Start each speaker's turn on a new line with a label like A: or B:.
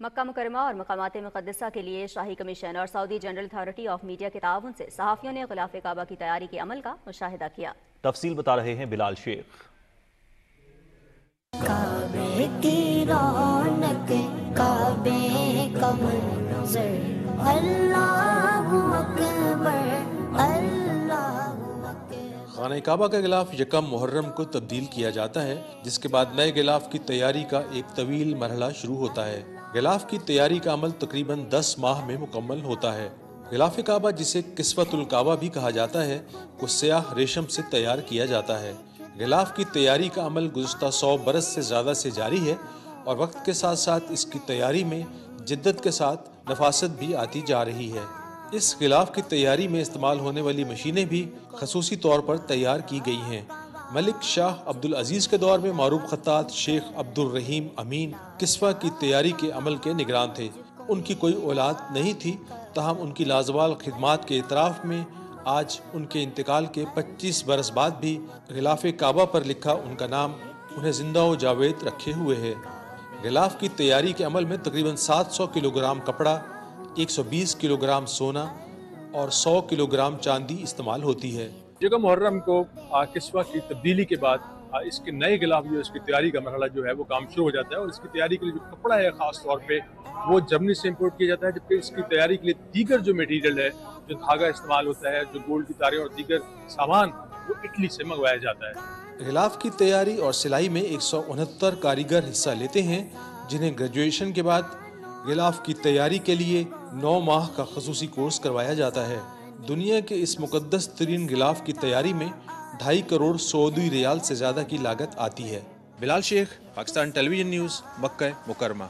A: مکہ مکرمہ اور مقامات مقدسہ کے لیے شاہی کمیشن اور سعودی جنرل اتھارٹی آف میڈیا کے تعاون سے صحافیوں نے غلاف کعبہ کی تیاری کے عمل کا مشاہدہ کیا۔
B: تفصیل بتا رہے ہیں بلال شیخ۔
C: کعبے کی رونق، کعبے کا منظر، اللہ اکبر، اللہ اکبر۔
D: خانہ کعبہ کا غلاف یکم محرم کو تبدیل کیا جاتا ہے، جس کے بعد نئے غلاف کی تیاری کا ایک طویل مرحلہ شروع ہوتا ہے۔ غلاف کی تیاری کا عمل تقریباً 10 ماہ میں مکمل ہوتا ہے۔ غلاف کعبہ، جسے کسوۃ الکعبہ بھی کہا جاتا ہے، کو سیاہ ریشم سے تیار کیا جاتا ہے۔ غلاف کی تیاری کا عمل گزشتہ 100 برس سے زیادہ سے جاری ہے اور وقت کے ساتھ ساتھ اس کی تیاری میں جدت کے ساتھ نفاست بھی آتی جا رہی ہے۔ اس غلاف کی تیاری میں استعمال ہونے والی مشینیں بھی خصوصی طور پر تیار کی گئی ہیں۔ ملک شاہ عبدالعزیز کے دور میں معروف خطاط شیخ عبدالرحیم امین کسوہ کی تیاری کے عمل کے نگران تھے۔ ان کی کوئی اولاد نہیں تھی، تاہم ان کی لازوال خدمات کے اعتراف میں آج ان کے انتقال کے 25 برس بعد بھی غلاف کعبہ پر لکھا ان کا نام انہیں زندہ و جاوید رکھے ہوئے ہے۔ غلاف کی تیاری کے عمل میں تقریباً 700 کلو گرام کپڑا، 120 کلو گرام سونا اور 100 کلو گرام چاندی استعمال ہوتی ہے۔
E: یکم محرم کو کسوہ کی تبدیلی کے بعد اس کے نئے غلاف جو اس کی تیاری کا مرحلہ جو ہے وہ کام شروع ہو جاتا ہے، اور اس کی تیاری کے لیے جو کپڑا ہے خاص طور پہ وہ جرمنی سے امپورٹ کیا جاتا ہے، جبکہ اس کی تیاری کے لیے دیگر جو میٹیریل ہے، جو دھاگا استعمال ہوتا ہے، جو گولڈ کی تاریں اور دیگر سامان، وہ اٹلی سے منگوایا جاتا ہے۔
D: غلاف کی تیاری اور سلائی میں 169 کاریگر حصہ لیتے ہیں، جنہیں گریجویشن کے بعد غلاف کی تیاری کے لیے 9 ماہ کا خصوصی کورس کروایا جاتا ہے۔ دنیا کے اس مقدس ترین غلاف کی تیاری میں 2.5 کروڑ سعودی ریال سے زیادہ کی لاگت آتی ہے۔ بلال شیخ، پاکستان ٹیلی ویژن نیوز، مکہ مکرمہ۔